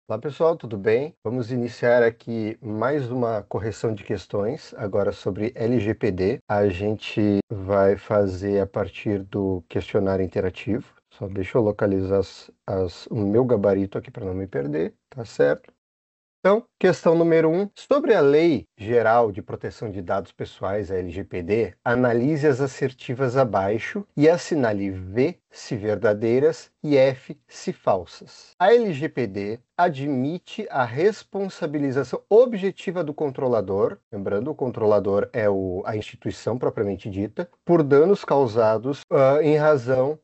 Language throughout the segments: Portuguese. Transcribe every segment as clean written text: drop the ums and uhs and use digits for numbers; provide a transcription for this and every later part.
Olá pessoal, tudo bem? Vamos iniciar aqui mais uma correção de questões, agora sobre LGPD. A gente vai fazer a partir do questionário interativo. Só deixa eu localizar o meu gabarito aqui para não me perder, tá certo? Então, questão número 1. Sobre a Lei Geral de Proteção de Dados Pessoais, a LGPD, analise as assertivas abaixo e assinale V se verdadeiras e F se falsas. A LGPD admite a responsabilização objetiva do controlador, lembrando, o controlador é a instituição propriamente dita, por danos causados em razão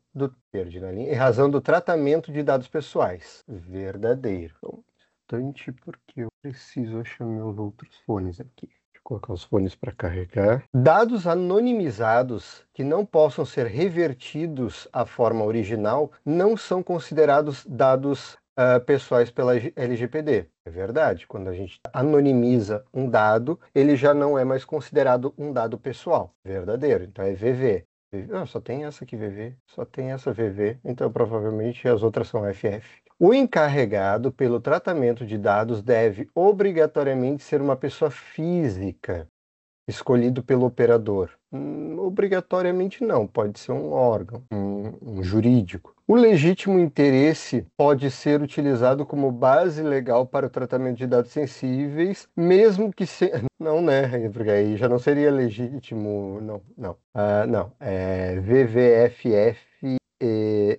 do tratamento de dados pessoais. Verdadeiro. Porque eu preciso achar meus outros fones aqui. Deixa eu colocar os fones para carregar. Dados anonimizados que não possam ser revertidos à forma original não são considerados dados pessoais pela LGPD. É verdade, quando a gente anonimiza um dado, ele já não é mais considerado um dado pessoal. Verdadeiro, então é VV. Não, só tem essa aqui, VV, só tem essa VV, então provavelmente as outras são FF. O encarregado pelo tratamento de dados deve obrigatoriamente ser uma pessoa física, escolhido pelo operador. Obrigatoriamente não, pode ser um órgão, um jurídico. O legítimo interesse pode ser utilizado como base legal para o tratamento de dados sensíveis, mesmo que se... Não, né? Porque aí já não seria legítimo, não, não. Não, é VVFF E.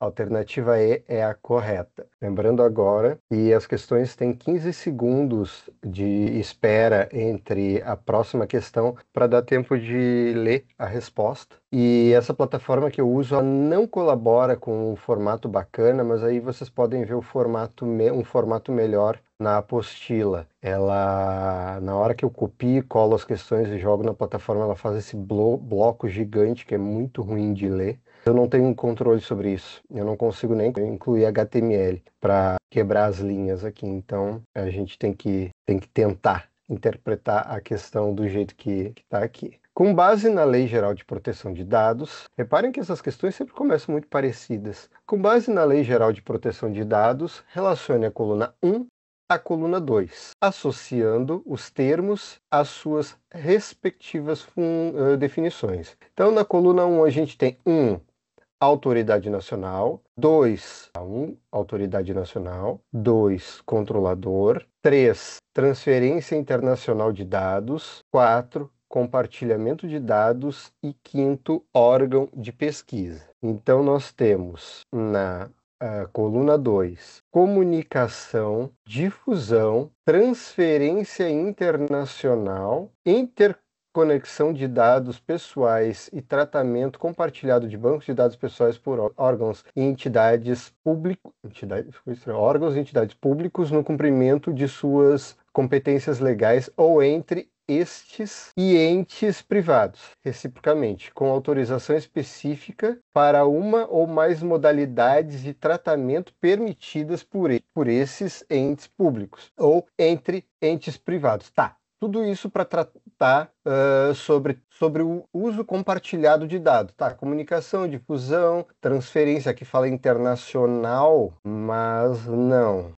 A alternativa E é a correta. Lembrando agora que as questões têm 15 segundos de espera entre a próxima questão para dar tempo de ler a resposta. E essa plataforma que eu uso ela não colabora com um formato bacana, mas aí vocês podem ver um formato melhor na apostila. Ela, na hora que eu copio, colo as questões e jogo na plataforma, ela faz esse bloco gigante que é muito ruim de ler. Eu não tenho um controle sobre isso. Eu não consigo nem incluir HTML para quebrar as linhas aqui. Então, a gente tem que tentar interpretar a questão do jeito que está aqui. Com base na Lei Geral de Proteção de Dados, reparem que essas questões sempre começam muito parecidas. Com base na Lei Geral de Proteção de Dados, relacione a coluna 1 à coluna 2, associando os termos às suas respectivas definições. Então, na coluna 1, a gente tem autoridade nacional, 2, autoridade nacional, 2, controlador, 3, transferência internacional de dados, 4, compartilhamento de dados e 5º, órgão de pesquisa. Então, nós temos na coluna 2, comunicação, difusão, transferência internacional, interconexão de dados pessoais e tratamento compartilhado de bancos de dados pessoais por órgãos e entidades públicos no cumprimento de suas competências legais ou entre estes e entes privados, reciprocamente, com autorização específica para uma ou mais modalidades de tratamento permitidas por esses entes públicos ou entre entes privados. Tá, tudo isso para tratar sobre o uso compartilhado de dados. Tá, comunicação, difusão, transferência, aqui fala internacional, mas não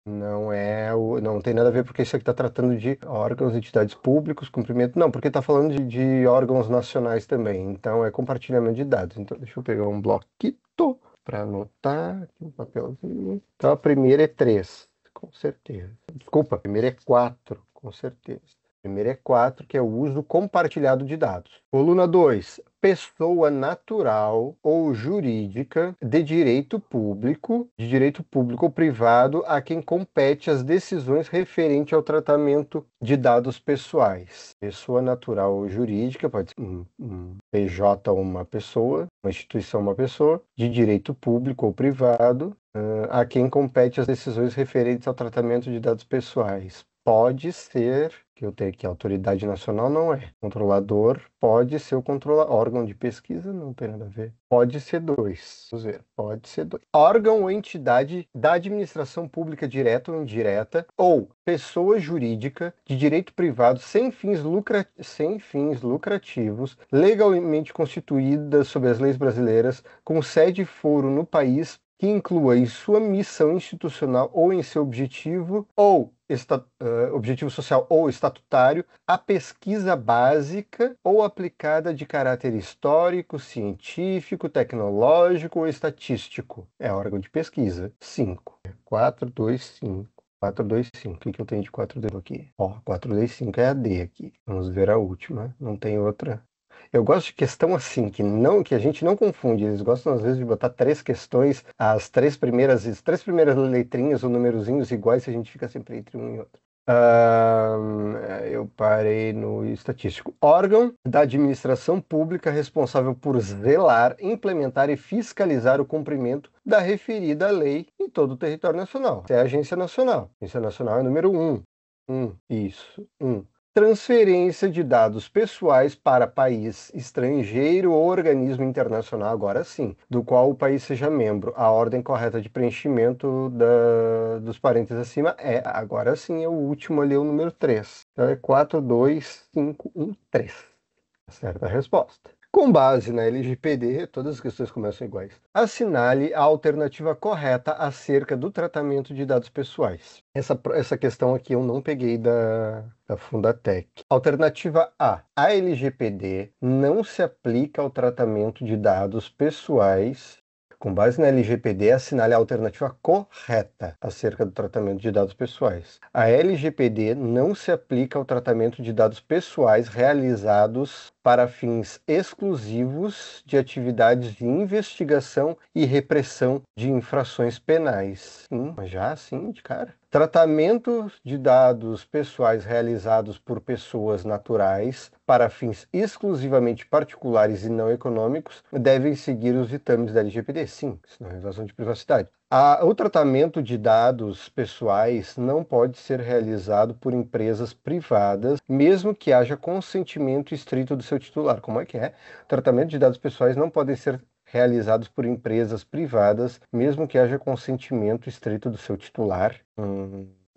tem nada a ver porque isso aqui está tratando de órgãos, entidades públicos, cumprimento, não, porque está falando de órgãos nacionais também, então é compartilhamento de dados. Então deixa eu pegar um bloquito para anotar aqui um papelzinho. Então a primeira é 3, com certeza. Desculpa, a primeira é 4, com certeza. Primeiro é 4, que é o uso compartilhado de dados. Coluna 2, pessoa natural ou jurídica de direito público ou privado a quem compete as decisões referentes ao tratamento de dados pessoais. Pessoa natural ou jurídica, pode ser um PJ uma pessoa, uma instituição uma pessoa, de direito público ou privado, a quem compete as decisões referentes ao tratamento de dados pessoais. Pode ser, que eu tenho aqui, autoridade nacional não é. Controlador pode ser o órgão de pesquisa, não tem nada a ver. Pode ser 2. Vamos ver, pode ser 2. Órgão ou entidade da administração pública direta ou indireta, ou pessoa jurídica de direito privado sem fins lucrativos, legalmente constituída sob as leis brasileiras, com sede e foro no país que inclua em sua missão institucional ou em seu objetivo objetivo social ou estatutário a pesquisa básica ou aplicada de caráter histórico, científico, tecnológico ou estatístico. É órgão de pesquisa. 5. 4, 2, 5. 4, 2, 5. O que eu tenho de 4, 2 aqui? Ó, 4, 2, 5 é a D aqui. Vamos ver a última. Não tem outra. Eu gosto de questão assim, que a gente não confunde. Eles gostam, às vezes, de botar 3 questões, as três primeiras letrinhas ou numerozinhos iguais, e a gente fica sempre entre um e outro. Eu parei no estatístico. Órgão da administração pública responsável por zelar, implementar e fiscalizar o cumprimento da referida lei em todo o território nacional. Essa é a Agência Nacional. A Agência Nacional é número 1. Isso. Transferência de dados pessoais para país estrangeiro ou organismo internacional, agora sim, do qual o país seja membro. A ordem correta de preenchimento dos parênteses acima agora sim, é o último ali, o número 3. Então é 4, 2, 5, 1, 3. Certa resposta. Com base na LGPD, todas as questões começam iguais. Assinale a alternativa correta acerca do tratamento de dados pessoais. Essa questão aqui eu não peguei da Fundatec. Alternativa A. A LGPD não se aplica ao tratamento de dados pessoais. Com base na LGPD, assinale a alternativa correta acerca do tratamento de dados pessoais. A LGPD não se aplica ao tratamento de dados pessoais realizados para fins exclusivos de atividades de investigação e repressão de infrações penais. Já assim, de cara. Tratamento de dados pessoais realizados por pessoas naturais para fins exclusivamente particulares e não econômicos devem seguir os ditames da LGPD. Sim, senão é invasão de privacidade. O tratamento de dados pessoais não pode ser realizado por empresas privadas, mesmo que haja consentimento estrito do seu titular. Como é que é? O tratamento de dados pessoais não podem ser realizados por empresas privadas, mesmo que haja consentimento estrito do seu titular.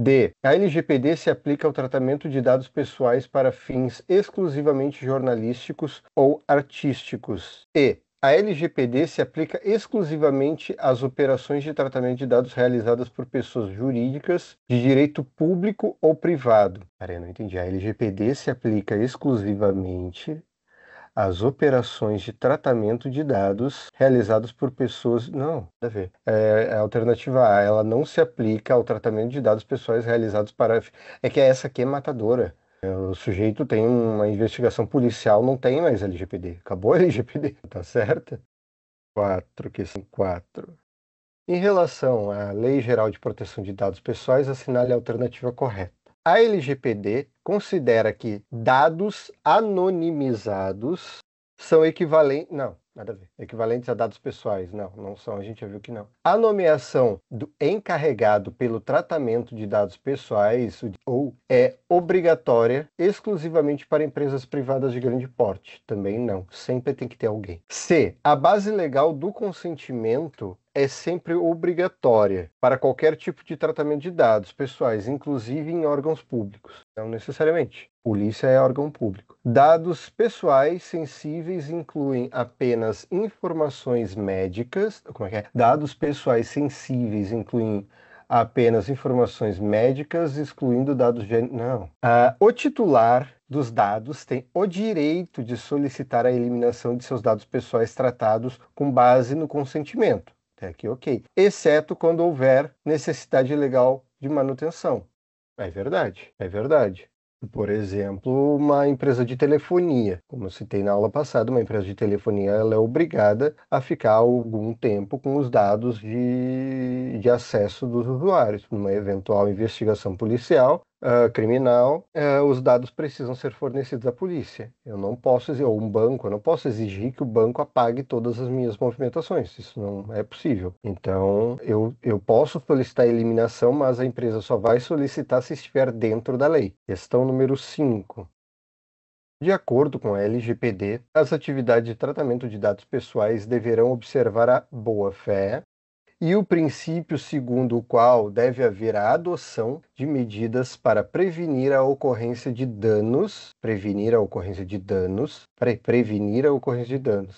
D. A LGPD se aplica ao tratamento de dados pessoais para fins exclusivamente jornalísticos ou artísticos. E. A LGPD se aplica exclusivamente às operações de tratamento de dados realizadas por pessoas jurídicas de direito público ou privado. Peraí, não entendi. A LGPD se aplica exclusivamente às operações de tratamento de dados realizadas por pessoas... Não, nada a ver. A alternativa A, ela não se aplica ao tratamento de dados pessoais realizados para... É que essa aqui é matadora. O sujeito tem uma investigação policial, não tem mais LGPD. Acabou a LGPD, tá certo? 4, que são 4. Em relação à Lei Geral de Proteção de Dados Pessoais, assinale a alternativa correta. A LGPD considera que dados anonimizados são equivalentes... Não, nada a ver. Equivalentes a dados pessoais. Não, não são. A gente já viu que não. A nomeação do encarregado pelo tratamento de dados pessoais é obrigatória exclusivamente para empresas privadas de grande porte. Também não. Sempre tem que ter alguém. C. A base legal do consentimento é sempre obrigatória para qualquer tipo de tratamento de dados pessoais, inclusive em órgãos públicos. Não necessariamente. Polícia é órgão público. Dados pessoais sensíveis incluem apenas informações médicas. Como é que é? Dados pessoais sensíveis incluem apenas informações médicas, excluindo dados de... Não. O titular dos dados tem o direito de solicitar a eliminação de seus dados pessoais tratados com base no consentimento. Até aqui, ok. Exceto quando houver necessidade legal de manutenção. É verdade, é verdade. Por exemplo, uma empresa de telefonia. Como eu citei na aula passada, uma empresa de telefonia ela é obrigada a ficar algum tempo com os dados de acesso dos usuários. Numa eventual investigação policial, criminal, os dados precisam ser fornecidos à polícia. Eu não posso, ou um banco, eu não posso exigir que o banco apague todas as minhas movimentações. Isso não é possível. Então, eu posso solicitar a eliminação, mas a empresa só vai solicitar se estiver dentro da lei. Questão número 5. De acordo com a LGPD, as atividades de tratamento de dados pessoais deverão observar a boa-fé e o princípio segundo o qual deve haver a adoção de medidas para prevenir a ocorrência de danos,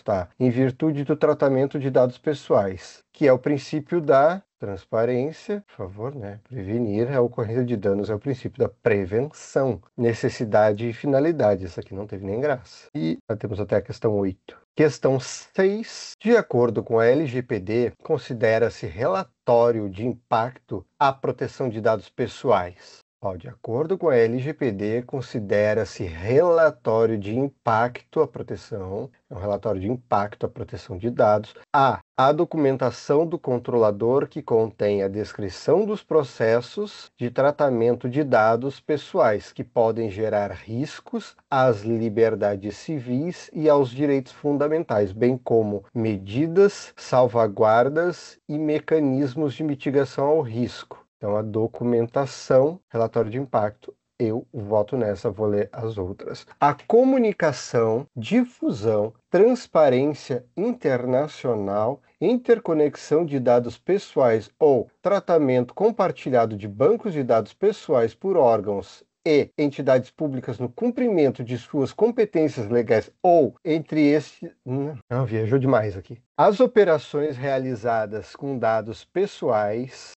tá? Em virtude do tratamento de dados pessoais, que é o princípio da transparência, por favor, né? Prevenir a ocorrência de danos é o princípio da prevenção, necessidade e finalidade. Isso aqui não teve nem graça. E temos até a questão 8. Questão 6. De acordo com a LGPD, considera-se relatório de impacto à proteção de dados pessoais. De acordo com a LGPD, considera-se relatório de impacto à proteção, é um relatório de impacto à proteção de dados, a documentação do controlador que contém a descrição dos processos de tratamento de dados pessoais que podem gerar riscos às liberdades civis e aos direitos fundamentais, bem como medidas, salvaguardas e mecanismos de mitigação ao risco. Então, a documentação, relatório de impacto, eu voto nessa, vou ler as outras. A comunicação, difusão, transparência internacional, interconexão de dados pessoais ou tratamento compartilhado de bancos de dados pessoais por órgãos e entidades públicas no cumprimento de suas competências legais ou entre estes... Não, viajou demais aqui. As operações realizadas com dados pessoais,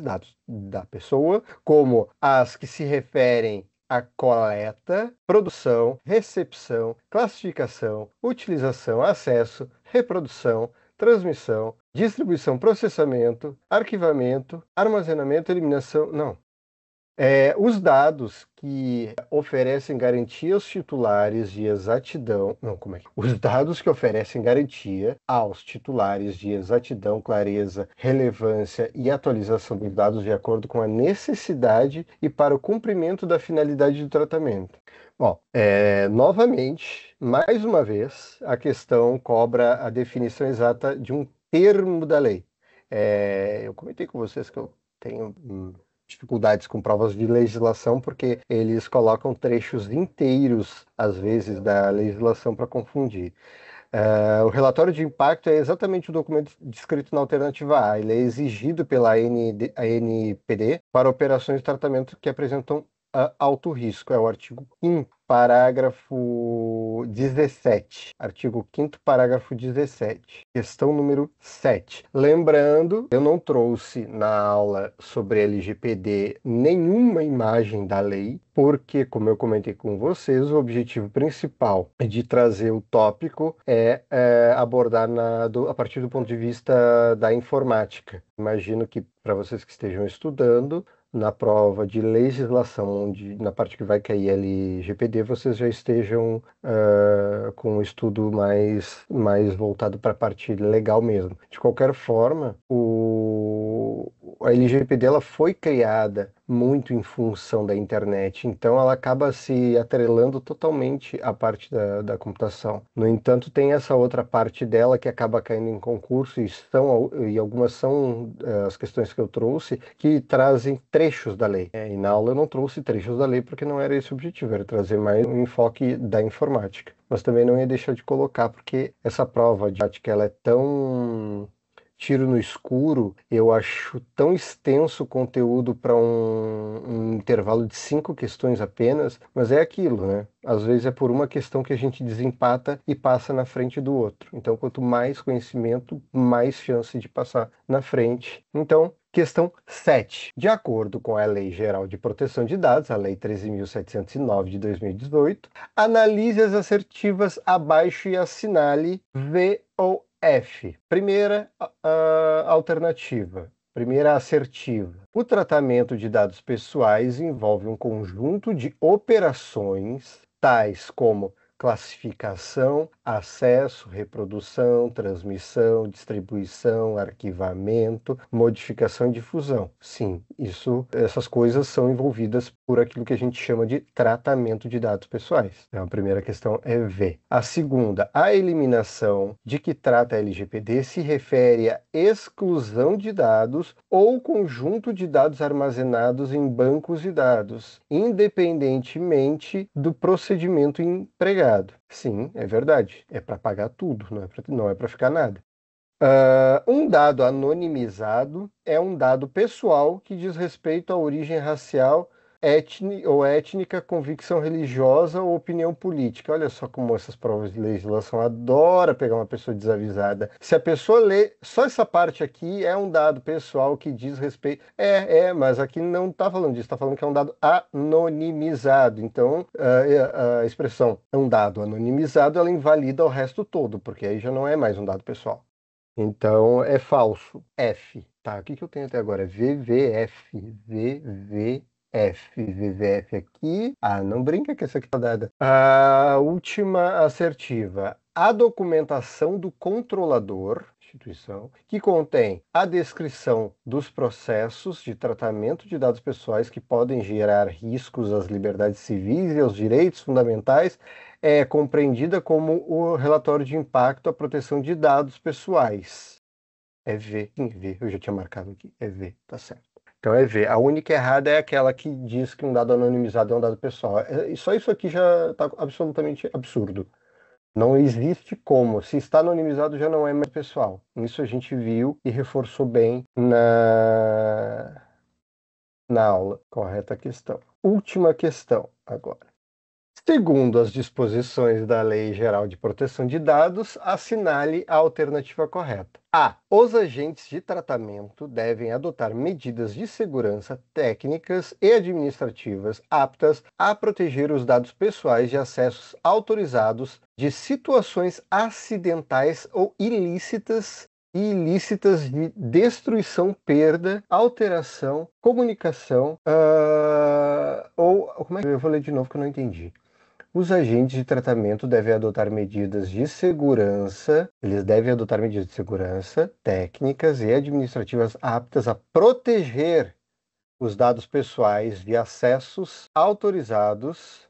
dados da pessoa, como as que se referem à coleta, produção, recepção, classificação, utilização, acesso, reprodução, transmissão, distribuição, processamento, arquivamento, armazenamento, eliminação... Não. Os dados que oferecem garantia aos titulares de exatidão... Não, como é que... Os dados que oferecem garantia aos titulares de exatidão, clareza, relevância e atualização dos dados de acordo com a necessidade e para o cumprimento da finalidade do tratamento. Bom, novamente, mais uma vez, a questão cobra a definição exata de um termo da lei. Eu comentei com vocês que eu tenho... dificuldades com provas de legislação, porque eles colocam trechos inteiros, às vezes, da legislação para confundir. O relatório de impacto é exatamente o documento descrito na alternativa A. Ele é exigido pela ANPD para operações de tratamento que apresentam alto risco. É o artigo 5º, parágrafo 17. Artigo 5º, parágrafo 17. Questão número 7. Lembrando, eu não trouxe na aula sobre LGPD nenhuma imagem da lei, porque, como eu comentei com vocês, o objetivo principal de trazer o tópico é abordar a partir do ponto de vista da informática. Imagino que, para vocês que estejam estudando, na prova de legislação, onde na parte que vai cair LGPD, vocês já estejam com um estudo mais voltado para a parte legal mesmo. De qualquer forma, a LGPD ela foi criada muito em função da internet, então ela acaba se atrelando totalmente à parte da computação. No entanto, tem essa outra parte dela que acaba caindo em concurso e algumas são as questões que eu trouxe que trazem trechos da lei. E na aula eu não trouxe trechos da lei porque não era esse o objetivo, era trazer mais um enfoque da informática. Mas também não ia deixar de colocar porque essa prova de prática ela é tão... tiro no escuro, eu acho tão extenso o conteúdo para um intervalo de 5 questões apenas, mas é aquilo, né? Às vezes é por uma questão que a gente desempata e passa na frente do outro. Então, quanto mais conhecimento, mais chance de passar na frente. Então, questão 7. De acordo com a Lei Geral de Proteção de Dados, a Lei 13.709 de 2018, analise as assertivas abaixo e assinale V ou F. Primeira alternativa. Primeira assertiva. O tratamento de dados pessoais envolve um conjunto de operações tais como classificação, acesso, reprodução, transmissão, distribuição, arquivamento, modificação e difusão. Sim, essas coisas são envolvidas por aquilo que a gente chama de tratamento de dados pessoais. Então, a primeira questão é V. A segunda, a eliminação de que trata a LGPD se refere à exclusão de dados ou conjunto de dados armazenados em bancos de dados, independentemente do procedimento empregado. Sim, é verdade. É para pagar tudo, não é para ficar nada. Um dado anonimizado é um dado pessoal que diz respeito à origem racial, étnica, convicção religiosa ou opinião política. Olha só como essas provas de legislação adoram pegar uma pessoa desavisada. Se a pessoa lê só essa parte aqui, é um dado pessoal que diz respeito. Mas aqui não está falando disso, está falando que é um dado anonimizado. Então, a expressão é um dado anonimizado, ela invalida o resto todo, porque aí já não é mais um dado pessoal. Então, é falso. F. Tá, o que eu tenho até agora? VVF. VVF aqui. Não brinca que essa aqui tá dada. A última assertiva. A documentação do controlador, instituição, que contém a descrição dos processos de tratamento de dados pessoais que podem gerar riscos às liberdades civis e aos direitos fundamentais, é compreendida como o relatório de impacto à proteção de dados pessoais. É V. Sim, V. Eu já tinha marcado aqui. É V, tá certo. Então é V. A única errada é aquela que diz que um dado anonimizado é um dado pessoal. Só isso aqui já está absolutamente absurdo. Não existe como. Se está anonimizado, já não é mais pessoal. Isso a gente viu e reforçou bem na aula. Correta questão. Última questão agora. Segundo as disposições da Lei Geral de Proteção de Dados, assinale a alternativa correta. A. Os agentes de tratamento devem adotar medidas de segurança técnicas e administrativas aptas a proteger os dados pessoais de acessos autorizados de situações acidentais ou ilícitas de destruição, perda, alteração, comunicação, como é que eu vou ler de novo que eu não entendi. Os agentes de tratamento devem adotar medidas de segurança, eles devem adotar medidas de segurança, técnicas e administrativas aptas a proteger os dados pessoais de acessos autorizados,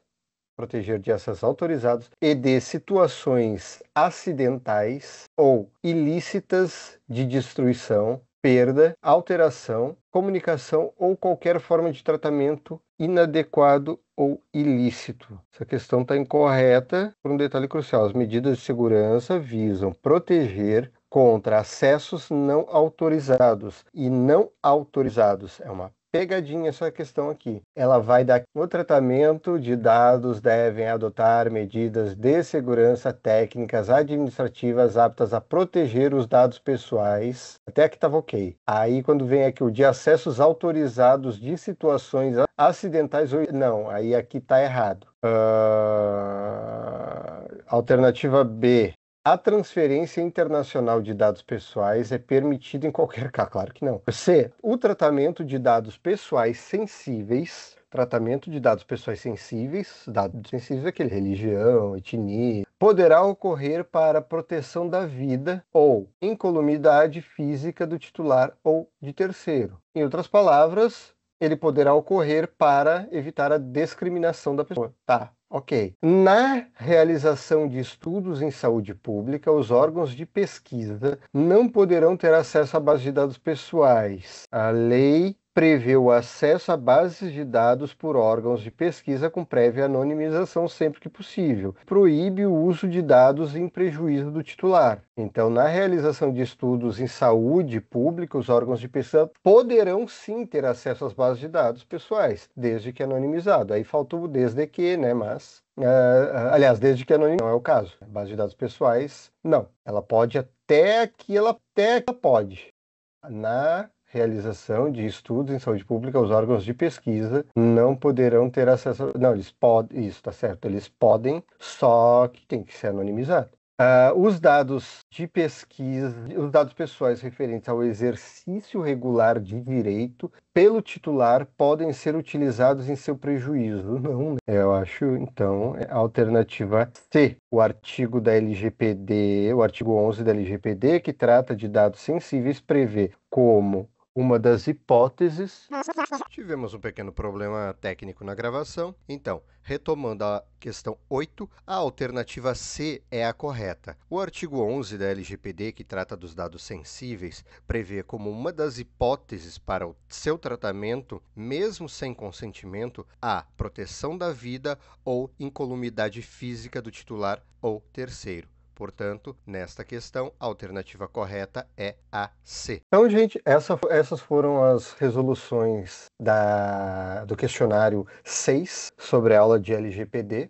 e de situações acidentais ou ilícitas de destruição, perda, alteração, comunicação ou qualquer forma de tratamento inadequado ou ilícito. Essa questão está incorreta por um detalhe crucial. As medidas de segurança visam proteger contra acessos não autorizados. E não autorizados é uma pegadinha essa questão aqui. Ela vai dar o tratamento de dados devem adotar medidas de segurança técnicas administrativas aptas a proteger os dados pessoais. Até aqui estava ok. Aí quando vem aqui o de acessos autorizados de situações acidentais ou não, aí aqui está errado. Alternativa B. A transferência internacional de dados pessoais é permitida em qualquer caso. Claro que não. C. O tratamento de dados pessoais sensíveis. Tratamento de dados pessoais sensíveis. Dados sensíveis é aquele religião, etnia. Poderá ocorrer para proteção da vida ou incolumidade física do titular ou de terceiro. Em outras palavras, ele poderá ocorrer para evitar a discriminação da pessoa. Tá. Ok. Na realização de estudos em saúde pública, os órgãos de pesquisa não poderão ter acesso a bases de dados pessoais. A lei prevê o acesso a bases de dados por órgãos de pesquisa com prévia anonimização sempre que possível. Proíbe o uso de dados em prejuízo do titular. Então, na realização de estudos em saúde pública, os órgãos de pesquisa poderão sim ter acesso às bases de dados pessoais, desde que anonimizado. Aí faltou o desde que, né? Mas aliás, desde que anonimizado não é o caso. Base de dados pessoais, não. Ela pode até aqui, ela pode. Na realização de estudos em saúde pública, os órgãos de pesquisa não poderão ter acesso. Não, eles podem, isso está certo, eles podem, só que tem que ser anonimizado. Os dados de pesquisa, os dados pessoais referentes ao exercício regular de direito pelo titular podem ser utilizados em seu prejuízo. Não, eu acho, então, a alternativa C, o artigo da LGPD, o artigo 11 da LGPD, que trata de dados sensíveis, prevê como uma das hipóteses. Tivemos um pequeno problema técnico na gravação. Então, retomando a questão 8, a alternativa C é a correta. O artigo 11 da LGPD, que trata dos dados sensíveis, prevê como uma das hipóteses para o seu tratamento, mesmo sem consentimento, a proteção da vida ou incolumidade física do titular ou terceiro. Portanto, nesta questão, a alternativa correta é a C. Então, gente, essas foram as resoluções do questionário 6 sobre a aula de LGPD.